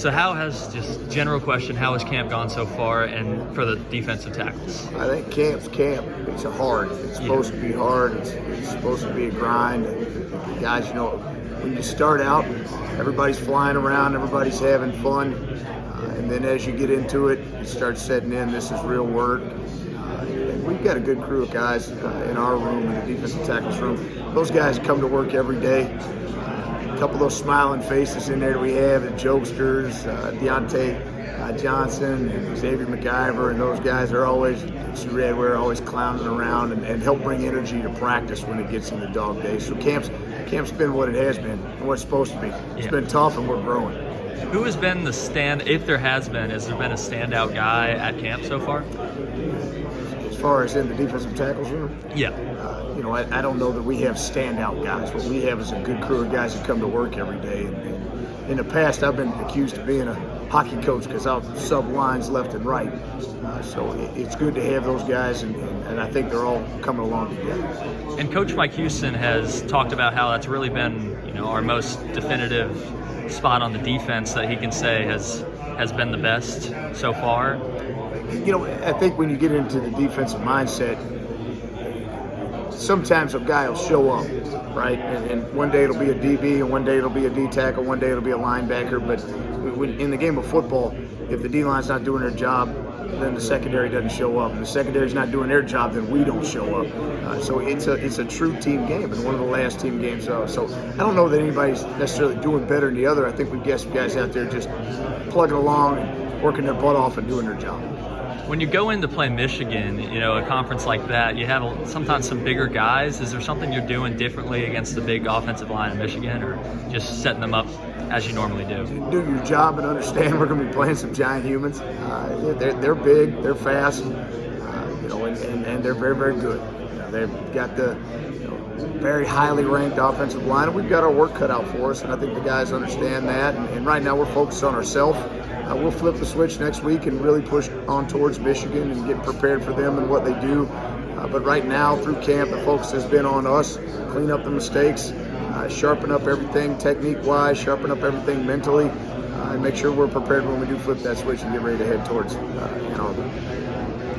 So how has, just general question, how has camp gone so far and for the defensive tackles? I think camp's camp. It's hard. It's supposed to be hard. It's supposed to be a grind. Guys, you know, when you start out, everybody's flying around, everybody's having fun. And then as you get into it, you start setting in, this is real work. And we've got a good crew of guys in our room, in the defensive tackles room. Those guys come to work every day. A couple of those smiling faces in there we have, the jokesters, Deontay Johnson and Xavier McIver, and those guys are always, we're always clowning around and help bring energy to practice when it gets into dog days. So camp's been what it has been and what it's supposed to be. It's been tough and we're growing. Who has been the if there has been a standout guy at camp so far? As far as in the defensive tackles room? Yeah. You know, I don't know that we have standout guys. What we have is a good crew of guys that come to work every day. And in the past, I've been accused of being a hockey coach because I'll sub lines left and right. So it's good to have those guys, and I think they're all coming along together. And Coach Mike Houston has talked about how that's really been, you know, our most definitive spot on the defense that he can say has been the best so far. You know, I think when you get into the defensive mindset, sometimes a guy will show up, right? And one day it'll be a DB, and one day it'll be a D tackle, one day it'll be a linebacker. But in the game of football, if the D-line's not doing their job, then the secondary doesn't show up. If the secondary's not doing their job, then we don't show up. So it's a true team game, and one of the last team games. So I don't know that anybody's necessarily doing better than the other. I think we've got some guys out there just plugging along and working their butt off and doing their job. When you go in to play Michigan, you know, a conference like that, you have sometimes some bigger guys. Is there something you're doing differently against the big offensive line of Michigan, or just setting them up as you normally do? Do your job and understand we're going to be playing some giant humans. They're big, they're fast, you know, and they're very, very good. You know, they've got the very highly ranked offensive line, and we've got our work cut out for us, and I think the guys understand that. And right now we're focused on ourselves. We'll flip the switch next week and really push on towards Michigan and get prepared for them and what they do. But right now, through camp, the focus has been on us, clean up the mistakes, sharpen up everything technique-wise, sharpen up everything mentally, and make sure we're prepared when we do flip that switch and get ready to head towards Ann Arbor.